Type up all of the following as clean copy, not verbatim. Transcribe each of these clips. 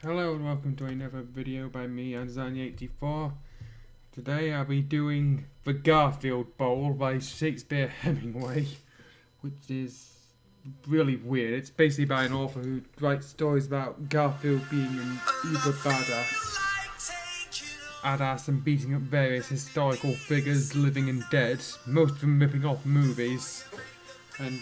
Hello and welcome to another video by me, Anzani84. Today I'll be doing the Garfield Bowl by Shakespeare Hemingway, which is really weird. It's basically by an author who writes stories about Garfield being an uber badass and beating up various historical figures, living and dead, most of them ripping off movies. And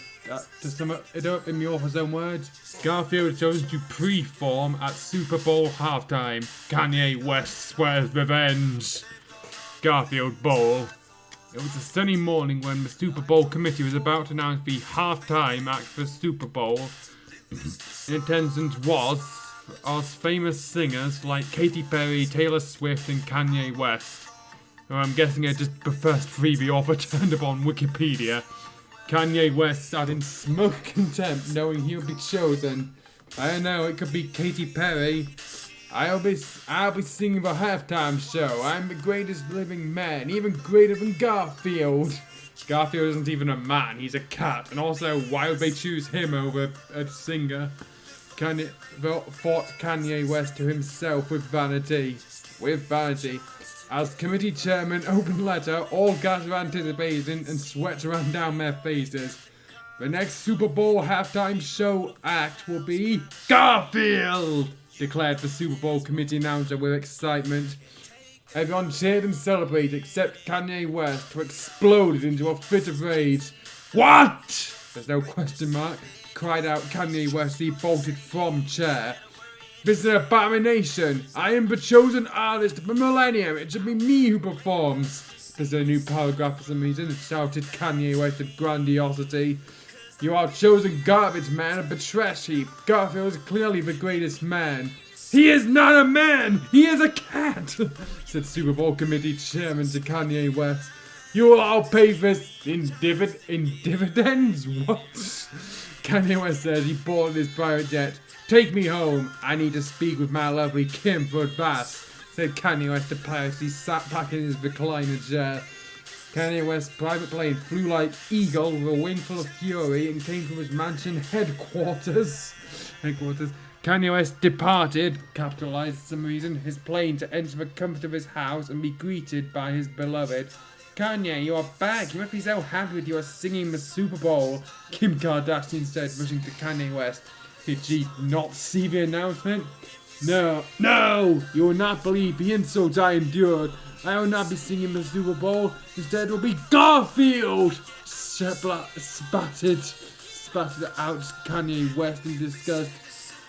to sum it up in the author's own words, Garfield chose to pre-form at Super Bowl halftime. Kanye West swears revenge. Garfield Bowl. It was a sunny morning when the Super Bowl committee was about to announce the halftime act for Super Bowl. In attendance was famous singers like Katy Perry, Taylor Swift and Kanye West. Who I'm guessing are just the first three the author turned up on Wikipedia. Kanye West sat in smoke contempt knowing he would be chosen. I don't know, it could be Katy Perry. I'll be singing the halftime show. I'm the greatest living man, even greater than Garfield. Garfield isn't even a man, he's a cat. And also, why would they choose him over a singer? Kanye thought Kanye West to himself with vanity. As committee chairman opened letter, all gasped with anticipation and sweat ran down their faces. The next Super Bowl halftime show act will be Garfield, declared the Super Bowl committee announcer with excitement. Everyone cheered and celebrated except Kanye West, who exploded into a fit of rage. What? There's no question mark, cried out Kanye West. He bolted from chair. This is an abomination. I am the chosen artist of the millennium. It should be me who performs. There's a new paragraph for some reason, shouted Kanye West with grandiosity. You are chosen garbage man of the trash heap. Garfield is clearly the greatest man. He is not a man. He is a cat, said Super Bowl committee chairman to Kanye West. You will all pay for this in dividends? What? Kanye West says he boarded his private jet. Take me home. I need to speak with my lovely Kim for advice, said Kanye West to Paris. He sat back in his recliner chair. Kanye West's private plane flew like eagle with a wing full of fury and came from his mansion headquarters. Kanye West departed, capitalized for some reason, his plane to enter the comfort of his house and be greeted by his beloved. Kanye, you are back. You must be so happy with your singing the Super Bowl, Kim Kardashian said, rushing to Kanye West. Did she not see the announcement? No, you will not believe the insults I endured. I will not be singing the Super Bowl. Instead, it will be Garfield! Spattered out Kanye West in disgust.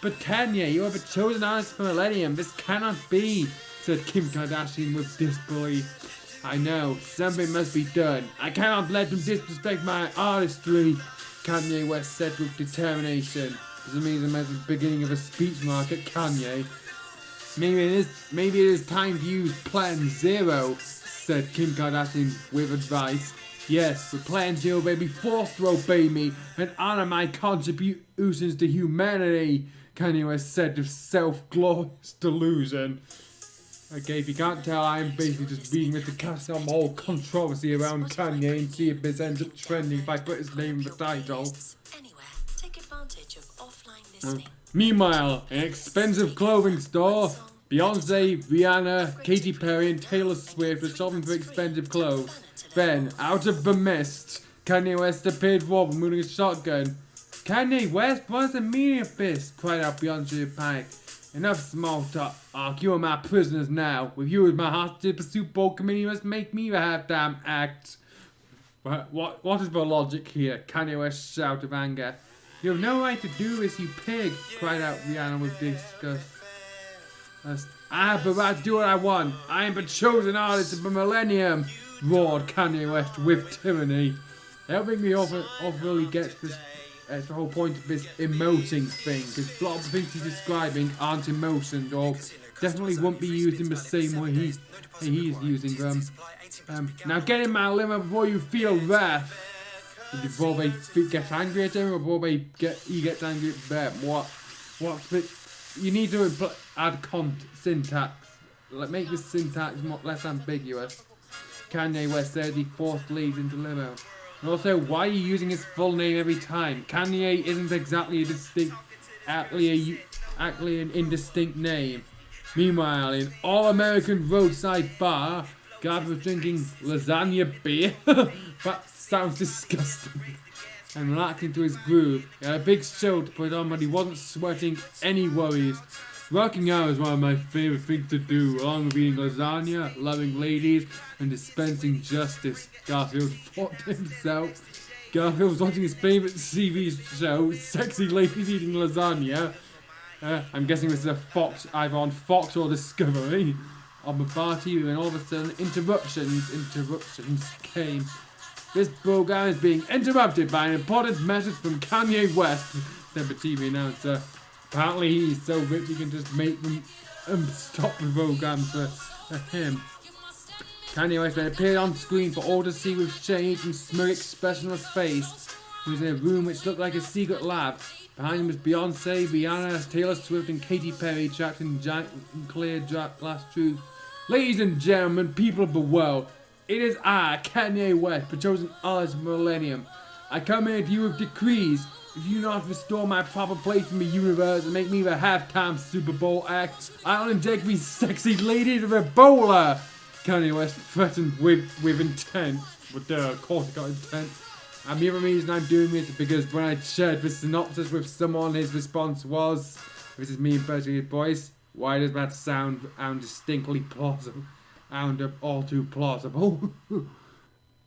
But Kanye, you are the chosen artist for millennium. This cannot be, said Kim Kardashian with disbelief. I know, something must be done. I cannot let them disrespect my artistry, Kanye West said with determination. This means I'm at the beginning of a speech mark at Kanye. Maybe it is time to use Plan Zero, said Kim Kardashian with advice. Yes, with Plan Zero they'll be forced to obey me and honor my contributions to humanity, Kanye West said with self-glorious delusion. Okay, if you can't tell, I'm basically just reading with the cast some whole controversy around Kanye and see if this ends up trending if I put his name in the title. Meanwhile, an expensive clothing store, Beyonce, Rihanna, Katy Perry and Taylor Swift are shopping for expensive clothes. Then, out of the mist, Kanye West appeared for them holding a shotgun. Kanye West, what's the meaning of this? Cried out Beyonce in panic. Enough small talk, you are my prisoners now. With you as my hostage, the Super Bowl committee must make me the halftime act. What is the logic here? Kanye West shouted with anger. You have no right to do this, you pig, cried out Rihanna with disgust. I have the right to do what I want. I am the chosen artist of the millennium, roared Kanye West with tyranny. I don't think the author really gets this. That's the whole point of this emoting thing, because a lot of the things he's describing aren't emotions, or definitely won't be used in the same way he's using them. Now get in my limo before you feel wrath. Before they get angry at him, or before he gets angry at them. What's it? You need to add syntax. Make the syntax less ambiguous. Kanye West said he forced leads into limo. And also, why are you using his full name every time? Kanye isn't exactly a actually an indistinct name. Meanwhile, in all-American roadside bar, Garfield was drinking lasagna beer. That sounds disgusting. And relaxing to his groove. He had a big show to put on, but he wasn't sweating any worries. Working out is one of my favourite things to do, along with eating lasagna, loving ladies, and dispensing justice, Garfield thought to himself. Garfield was watching his favourite TV show, Sexy Ladies Eating Lasagna. I'm guessing this is a Fox, either on Fox or Discovery, on the bar TV, and all of a sudden interruptions came. This program is being interrupted by an important message from Kanye West, said the TV announcer. Apparently he's so rich he can just make them stop the program for him. Kanye West appeared on screen for all to see with shade and smirk expression on his face. He was in a room which looked like a secret lab. Behind him was Beyonce, Rihanna, Taylor Swift and Katy Perry trapped in giant clear glass tubes. Ladies and gentlemen, people of the world, it is I, Kanye West, the chosen artist of millennium. I come here to you with decrees. If you not restore my proper place in the universe and make me the halftime Super Bowl act, I'll inject these sexy ladies with Ebola. Kanye West threatened with intent. But of course he got intent. And the other reason I'm doing this is because when I shared the synopsis with someone, his response was, this is me impersonating his voice, why does that sound distinctly plausible? All too plausible.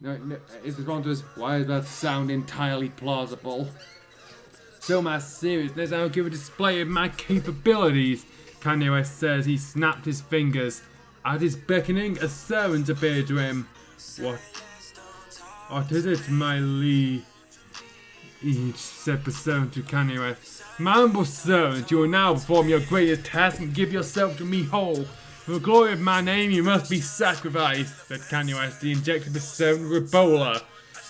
No, his response was, why does that sound entirely plausible? So my seriousness, I'll give a display of my capabilities. Kanye West says he snapped his fingers. At his beckoning, a servant appeared to him. What is it, my liege? Said the servant to Kanye West. My humble servant, you will now perform your greatest task and give yourself to me whole. For the glory of my name, you must be sacrificed, said Kanye West. He injected the servant with Ebola.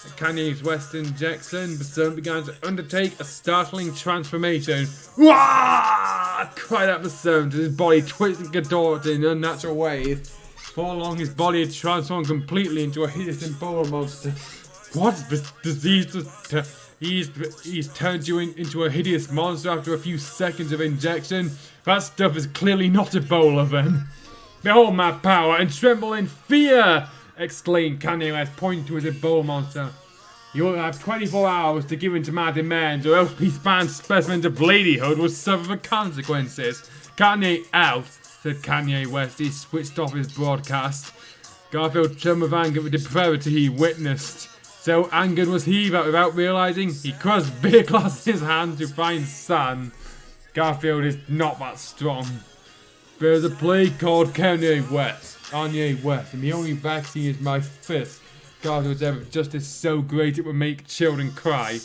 At Kanye West's injection, the servant began to undertake a startling transformation. Wah! Cried out the servant as his body twisted and contorted in unnatural ways. Before long, his body had transformed completely into a hideous Ebola monster. What? This disease he's turned you into a hideous monster after a few seconds of injection? That stuff is clearly not Ebola then. Behold my power and tremble in fear! Exclaimed Kanye West, pointing to his Ebola monster. You will have 24 hours to give in to my demands, or else these fine specimens of ladyhood will suffer the consequences. Kanye out, said Kanye West. He switched off his broadcast. Garfield turned with anger at the depravity he witnessed. So angered was he that without realizing, he crushed beer glass in his hand to find sand. Garfield is not that strong. There's a plague called Kanye West, and the only vaccine is my fist. Garfield's ever justice so great it would make children cry.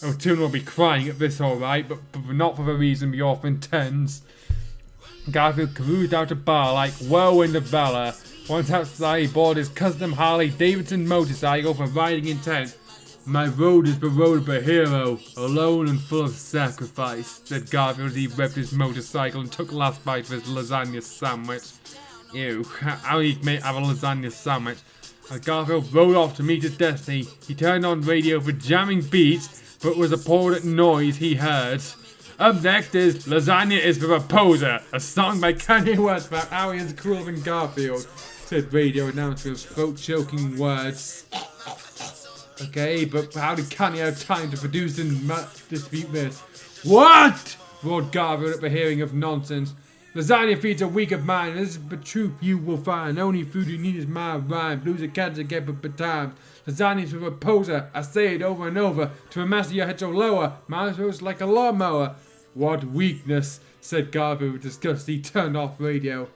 Oh, children will be crying at this alright, but not for the reason the author intends. Garfield cruised out a bar like whirlwind of valor. Once outside, he boarded his custom Harley Davidson motorcycle for riding intent. My road is the road of a hero, alone and full of sacrifice, said Garfield as he revved his motorcycle and took last bite of his lasagna sandwich. Ew, how he may have a lasagna sandwich. As Garfield rode off to meet his destiny, he turned on radio for jamming beats, but was appalled at noise he heard. Up next is Lasagna is the Proposer, a song by Kanye West about how he is cooler than Garfield, said radio announcer with throat-choking words. Okay, but how did Kanye have time to produce and dispute this? What? Roared Garfield at the hearing of nonsense. Lasagna feeds a weak of mine, and this is the truth you will find. The only food you need is my rhyme. Blues and cats get but times. Lasagna is a proposer. I say it over and over. To a master your head so lower. Mine is like a lawnmower. What weakness, said Garfield with disgust. He turned off radio.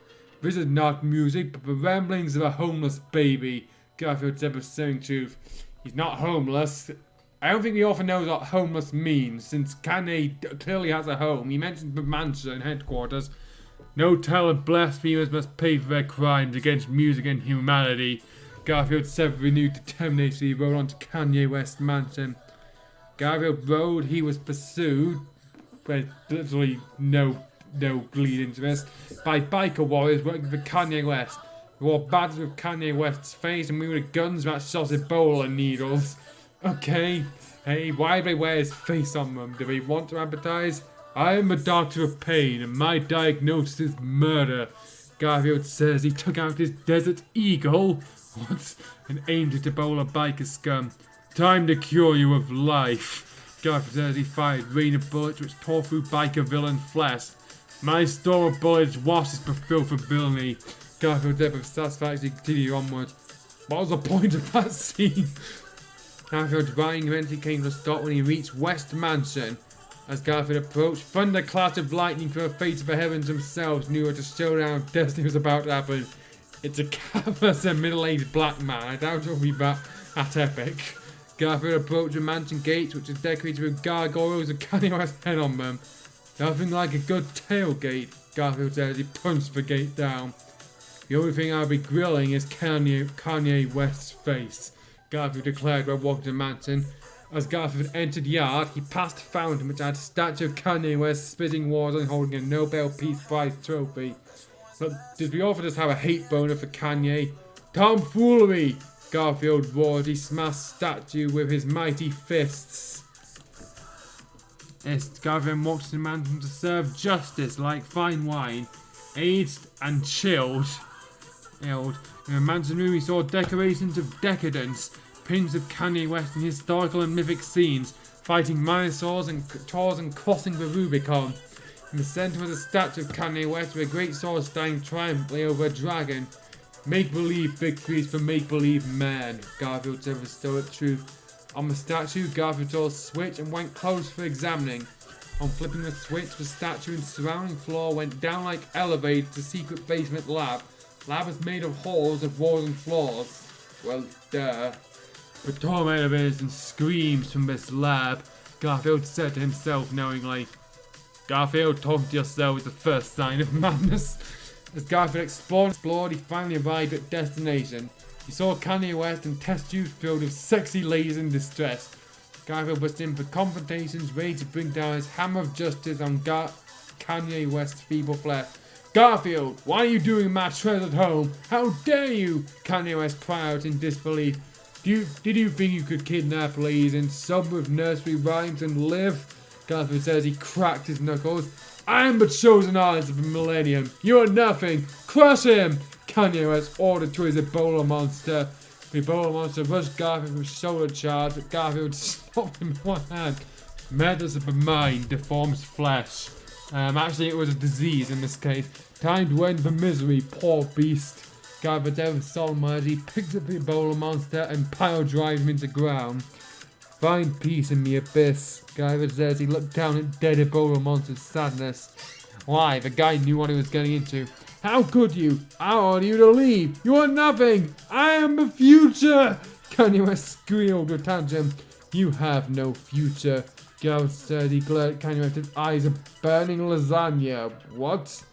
This is not music, but the ramblings of a homeless baby. Garfield said with stunning truth. He's not homeless. I don't think the author knows what homeless means, since Kanye clearly has a home. He mentions the mansion headquarters. No talent blasphemers must pay for their crimes against music and humanity. Garfield said with renewed determination. He rode on to Kanye West's mansion. Garfield rode, he was pursued, with literally no bleed interest, by biker warriors working for Kanye West. They wore badges with Kanye West's face and wielded guns that shot Ebola needles. Okay, hey, why do they wear his face on them? Do they want to advertise? I am a doctor of pain, and my diagnosis is murder. Garfield says he took out his Desert Eagle and aimed at Ebola biker scum. Time to cure you of life. Garfield says he fired rain of bullets which tore through biker villain flesh. My store of bullets washes the filth of villainy. Garfield said with satisfaction continued onward. What was the point of that scene? Garfield's riding eventually came to a stop when he reached West Mansion. As Garfield approached, thunderclash of lightning from the face of the heavens themselves knew what a showdown of destiny was about to happen. It's a cavernous and middle-aged black man. I doubt it'll be that epic. Garfield approached the mansion gates, which is decorated with gargoyles and Kanye West head on them. Nothing like a good tailgate, Garfield said as he punched the gate down. The only thing I'll be grilling is Kanye West's face, Garfield declared while walking to the mansion. As Garfield entered the yard, he passed a fountain which had a statue of Kanye West spitting water and holding a Nobel Peace Prize trophy. But did we all just have a hate boner for Kanye? Tomfoolery! Garfield roared as he smashed the statue with his mighty fists. As Garfield walked to the mansion to serve justice like fine wine, aged and chilled. In the mansion room he saw decorations of decadence, pins of Kanye West in historical and mythic scenes, fighting Minosaurs and Taurs and crossing the Rubicon. In the centre was a statue of Kanye West with a great sword standing triumphantly over a dragon. Make-believe victories for make-believe man, Garfield said with stoic truth. On the statue, Garfield saw a switch and went close for examining. On flipping the switch, the statue and surrounding floor went down like elevators to secret basement lab. Lab is made of halls of walls and floors. Well, duh. The torment of innocent screams from this lab, Garfield said to himself knowingly. Garfield, talking to yourself is the first sign of madness. As Garfield explored, he finally arrived at destination. He saw Kanye West and test tubes filled with sexy ladies in distress. Garfield was in for confrontations, ready to bring down his hammer of justice on Kanye West's feeble flesh. Garfield, why are you doing my treasured home? How dare you? Kanye West cried out in disbelief. Did you think you could kidnap ladies and sub with nursery rhymes and live? Garfield said as he cracked his knuckles. I am the chosen artist of the millennium. You are nothing. Crush him! Kanye West ordered to his Ebola monster. The Ebola monster rushed Garfield with shoulder charge, but Garfield stopped him with one hand. Matters of the mind deforms flesh. Actually, it was a disease in this case. Time to end the misery, poor beast. Garfield said with solemn words, he picked up the Ebola monster and pile drive him into the ground. Find peace in the abyss, Garfield said as he looked down at dead Ebola monster's sadness. Why, the guy knew what he was getting into. How could you? I order you to leave. You are nothing. I am the future. Kanye West squealed with tantrum. You have no future. Garfield said he glared at Kanye West with eyes of burning lasagna. What?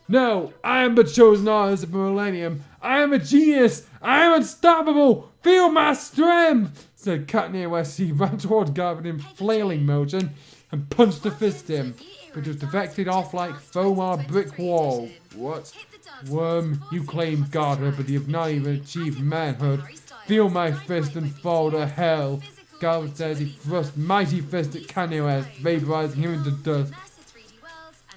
No, I am the chosen artist of the millennium. I am a genius. I am unstoppable. Feel my strength, said Kanye West. He ran toward Garfield in flailing motion and punched a fist at him, but it was deflected off like foam on a brick wall. What? Worm, you claim godhood, but you have not even achieved manhood. Feel my fist and fall to hell. Garfield says he thrust mighty fist at Kanye West, vaporizing him into dust.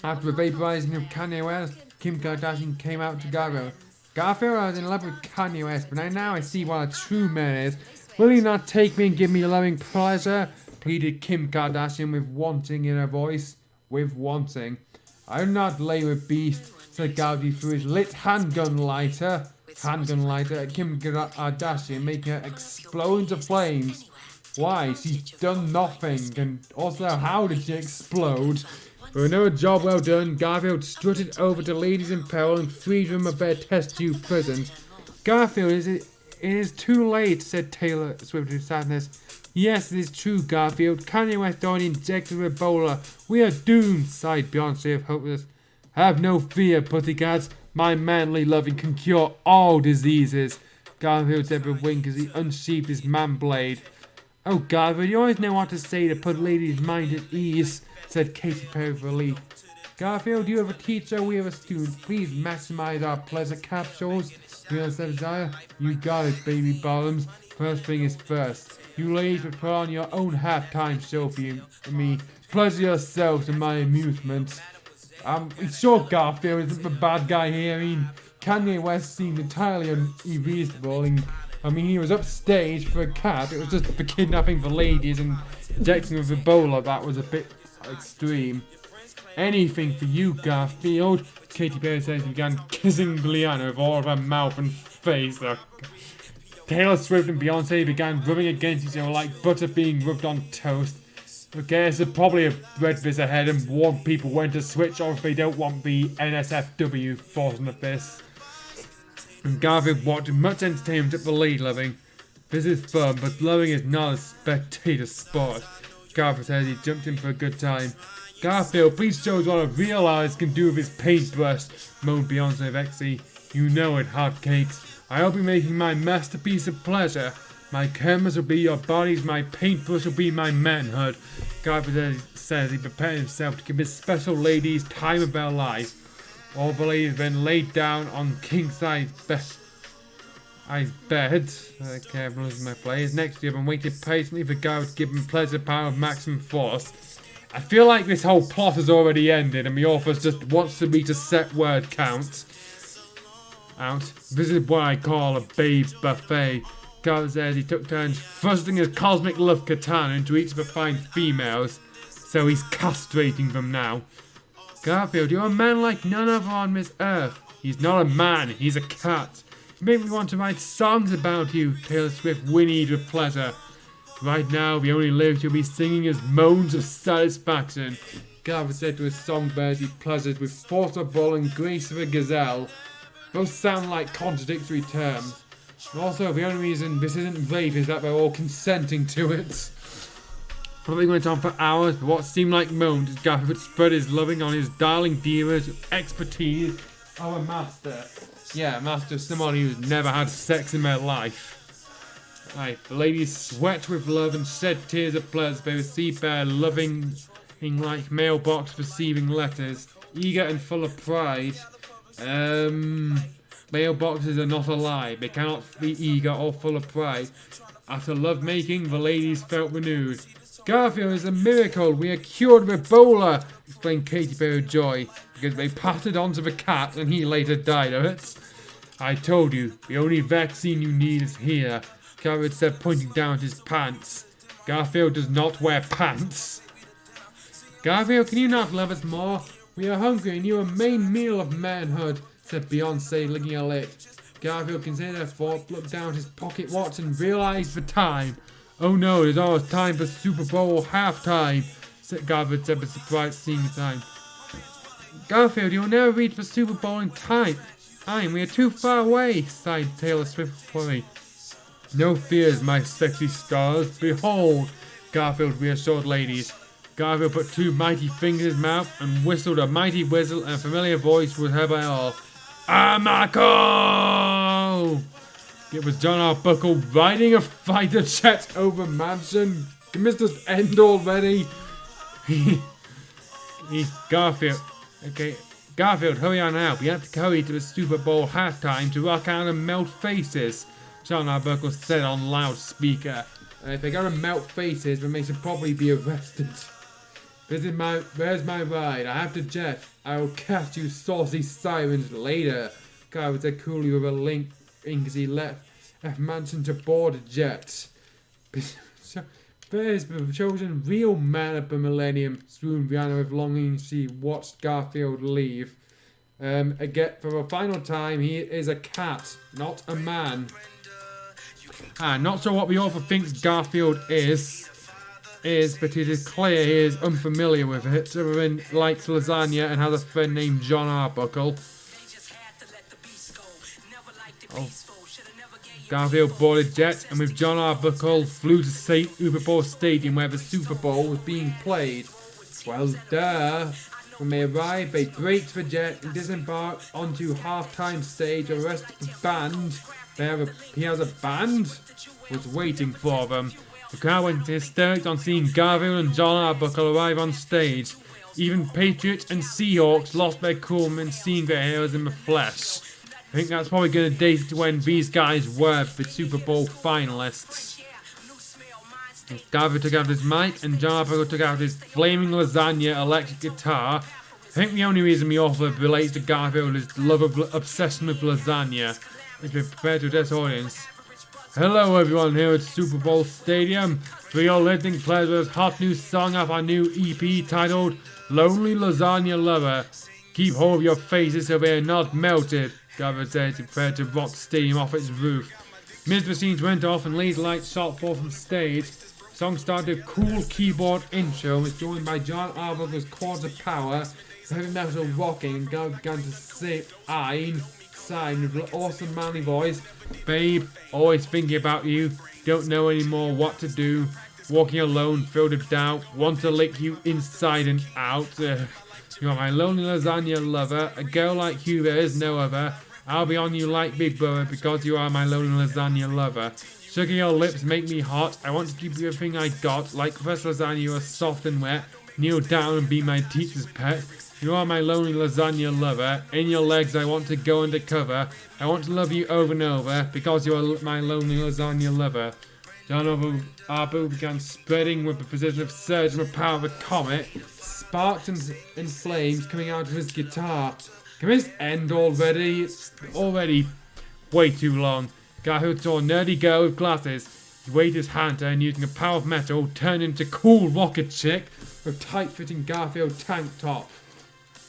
After the vaporizing of Kanye West, Kim Kardashian came out to Garfield. Garfield, I was in love with Kanye West, but now I see what a true man is. Will you not take me and give me loving pleasure? Pleaded Kim Kardashian with wanting in her voice. With wanting. I do not lay with beast, said Garfield through his lit handgun lighter at Kim Kardashian, making her explode into flames. Why? She's done nothing, and also how did she explode? For another job well done, Garfield strutted over to ladies in peril and freed them of their test tube prisons. Garfield, it is too late, said Taylor Swift with sadness. Yes, it is true, Garfield. Kanye West already injected with Ebola. We are doomed, sighed Beyonce of hopeless. Have no fear, pussycats. My manly loving can cure all diseases, Garfield said with a wink as he unsheathed his man blade. Oh, Garfield, you always know what to say to put ladies' mind at ease, said Katy Perry with relief. Garfield, you have a teacher, we have a student. Please maximize our pleasure capsules. Beyonce said, Desire. You got it, baby bottoms. First thing is first. You ladies would put on your own halftime show for you and me. Pleasure yourselves in my amusement. Sure Garfield isn't the bad guy here. I mean, Kanye West seemed entirely unreasonable. He was upstage for a cat. It was just for kidnapping the ladies and injecting with Ebola. That was a bit extreme. Anything for you, Garfield. Katy Perry says and began kissing Rihanna with all of her mouth and face. Taylor Swift and Beyonce began rubbing against each other like butter being rubbed on toast. Okay, so probably a red biz ahead and warn people when to switch off if they don't want the NSFW force on the fist. And Garfield watched much entertainment at the lady loving. This is fun, but loving is not a spectator sport. Garfield says he jumped in for a good time. Garfield, please show us what a real artist can do with his paintbrush, moaned Beyonce vexy. You know it, hotcakes. I'll be making my masterpiece of pleasure. My canvas will be your bodies, my paintbrush will be my manhood. Garfield says he prepared himself to give his special ladies time of their life. All the ladies then laid down on king-size beds. Okay, I'm losing my place. Next to him and waited patiently for Garfield to give him pleasure power of maximum force. I feel like this whole plot has already ended and the author just wants to reach a set word count. This is what I call a babe buffet. Garfield says he took turns thrusting his cosmic love katana into each of the fine females, so he's castrating them now. Garfield, you're a man like none other on this earth. He's not a man, he's a cat. You make me want to write songs about you, Taylor Swift whinnied with pleasure. Right now, the only lyrics you'll be singing is moans of satisfaction. Garfield said to his songbirds he pleasured with forcible and grace of a gazelle. Both sound like contradictory terms. And also, the only reason this isn't rape is that they're all consenting to it. Probably went on for hours, but what seemed like moans as Garfield spread his loving on his darling divas with expertise of a master. Yeah, master of somebody who's never had sex in their life. Right, the ladies sweat with love and shed tears of pleasure. They received their loving like mailbox receiving letters, eager and full of pride. Mailboxes are not a lie. They cannot be eager or full of pride. After love making, the ladies felt renewed. Garfield is a miracle. We are cured of Ebola, explained Katy Perry with joy, because they passed it on to the cat and he later died of it. I told you, the only vaccine you need is here, Garfield said, pointing down at his pants. Garfield does not wear pants. Garfield, can you not love us more? We are hungry and you are a main meal of manhood, said Beyonce, licking her lips. Garfield considered her thought, looked down at his pocket watch and realised the time. Oh no, it is almost time for Super Bowl halftime, Garfield said with surprise seeing the time. Garfield, you'll never reach the Super Bowl in time. We are too far away, sighed Taylor Swift with worry. No fears, my sexy stars. Behold, Garfield reassured ladies. Garfield put two mighty fingers in his mouth and whistled a mighty whistle, and a familiar voice was heard by all. Amako! It was John Arbuckle riding a fighter jet over mansion. Can this just end already? Garfield. Okay, Garfield, hurry on now. We have to hurry to the Super Bowl halftime to rock out and melt faces, John Arbuckle said on loudspeaker. If they gotta melt faces, then they should probably be arrested. Where's my ride? I have to jet. I will catch you saucy sirens later, Garfield said coolly with a link as he left a mansion to board a jet. There's the chosen real man of the millennium, swooned Rihanna with longing as she watched Garfield leave. Again, for the final time, he is a cat, not a man. Not sure what the author thinks Garfield is, but it is clear he is unfamiliar with it, other than likes lasagna and has a friend named John Arbuckle. Garfield boarded jet and with John Arbuckle flew to St. Uberport Stadium where the Super Bowl was being played. Well, duh. When they arrived, they braked the jet and disembarked onto halftime stage. The rest of the band, he has a band, was waiting for them. The crowd went into hysterics on seeing Garfield and John Arbuckle arrive on stage. Even Patriots and Seahawks lost their cool when seeing their heroes in the flesh. think that's probably going to date it to when these guys were the Super Bowl finalists. Garfield took out his mic and Jarbo took out his flaming lasagna electric guitar. I think the only reason we offer relates to Garfield is love of obsession with lasagna. If you're prepared to address audience. Hello everyone here at Super Bowl Stadium for your listening pleasure's hot new song off our new EP titled Lonely Lasagna Lover. Keep hold of your faces so they are not melted, Garfield said, prepared to rock the stadium off its roof. Mist machines went off and laser lights shot forth from stage. The song started a cool keyboard intro and was joined by John Arbuckle's chords of power, heavy metal rocking, and Garfield began to say sign with an awesome manly voice. Babe, always thinking about you, don't know anymore what to do, walking alone, filled with doubt, want to lick you inside and out. You are my lonely lasagna lover, a girl like you there is no other. I'll be on you like Big Brother because you are my lonely lasagna lover. Sugar your lips make me hot, I want to give you everything I got, like fresh lasagna you are soft and wet, kneel down and be my teacher's pet. You are my lonely lasagna lover. In your legs I want to go undercover. I want to love you over and over because you are my lonely lasagna lover. John Arbu began spreading with the precision of surge and the power of a comet. Sparks and flames coming out of his guitar. Can this end already? It's already way too long. Garfield saw a nerdy girl with glasses. He waved his hand to her and using the power of metal turned into cool rocket chick with tight-fitting Garfield tank top.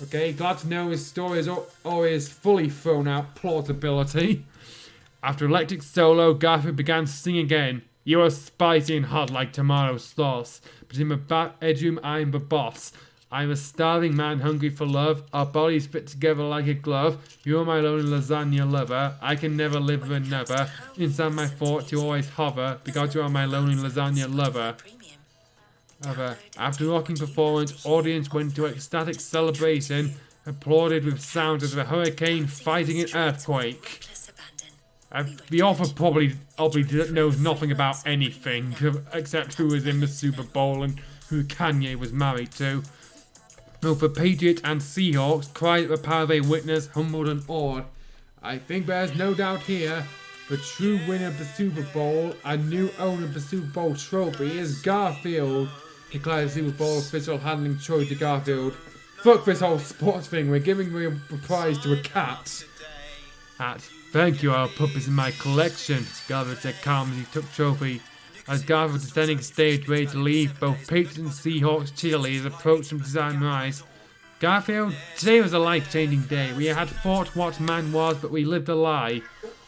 Okay, glad to know his story is always fully thrown out plausibility. After electric solo, Garfield began singing again. You are spicy and hot like tomato sauce, but in my bedroom I'm the boss. I'm a starving man hungry for love. Our bodies fit together like a glove. You are my lonely lasagna lover. I can never live with another. Inside my thoughts you always hover, because you are my lonely lasagna lover. After rocking performance, audience went into ecstatic celebration, applauded with sounds of a hurricane fighting an earthquake. The author probably knows nothing about anything except who was in the Super Bowl and who Kanye was married to. Both the Patriots and Seahawks cried at the power they witnessed, humbled and awed. I think there's no doubt here, the true winner of the Super Bowl and new owner of the Super Bowl trophy is Garfield, declared the Super Bowl official handing Troy to Garfield. Fuck this whole sports thing, we're giving the prize to a cat. Thank you, I'll put this in my collection, Garfield said calmly as he took trophy. As Garfield was descending stage ready to leave, both Patriots and Seahawks cheerleaders approached him to sign rise. Garfield, today was a life-changing day. We had fought what man was, but we lived a lie.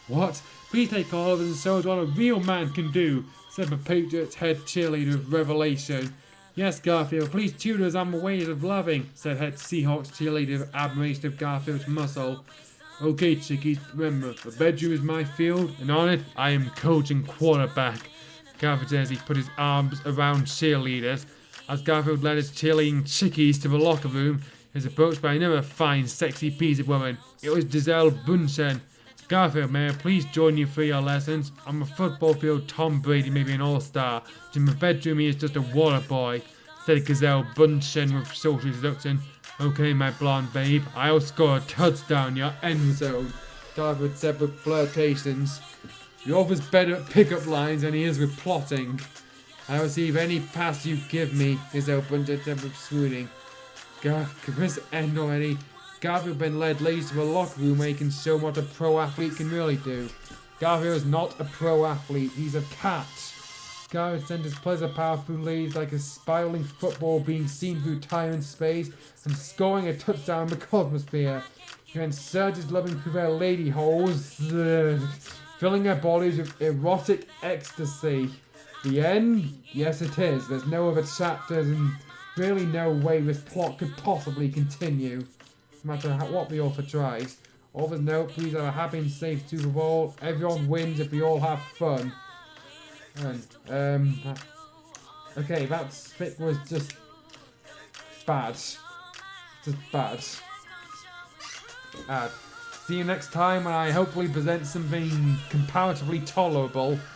What? Please take all of us and show us what a real man can do, said the Patriots head cheerleader with revelation. Yes, Garfield, please tutor us on the ways of loving, said head Seahawks cheerleader with admiration of Garfield's muscle. Okay, chickies, remember, the bedroom is my field, and on it, I am coach and quarterback. Garfield said as he put his arms around cheerleaders. As Garfield led his cheerleading chickies to the locker room, he was approached by another fine, sexy piece of woman. It was Giselle Bunchen. Garfield, may I please join you for your lessons? On the football field, Tom Brady may be an all-star, but in the bedroom he is just a water boy, said Giselle Bunchen with social introduction. Okay, my blonde babe, I'll score a touchdown, your end zone, Garfield said with flirtations. The author's better at pick-up lines than he is with plotting. I'll receive any pass you give me, Giselle Bunchen said with swooning. Can this end already? Garfield then led ladies to the locker room where he can show what a pro athlete can really do. Garfield is not a pro athlete, he's a cat. Garfield sent his pleasure power through ladies like a spiraling football being seen through time and space and scoring a touchdown in the cosmosphere. He then surges loving through their lady holes, filling their bodies with erotic ecstasy. The end? Yes it is. There's no other chapters and really no way this plot could possibly continue. No matter what the author tries. Author's note, please have a happy and safe Super Bowl. Everyone wins if we all have fun. And, okay, that spit was just bad. Just bad. See you next time when I hopefully present something comparatively tolerable.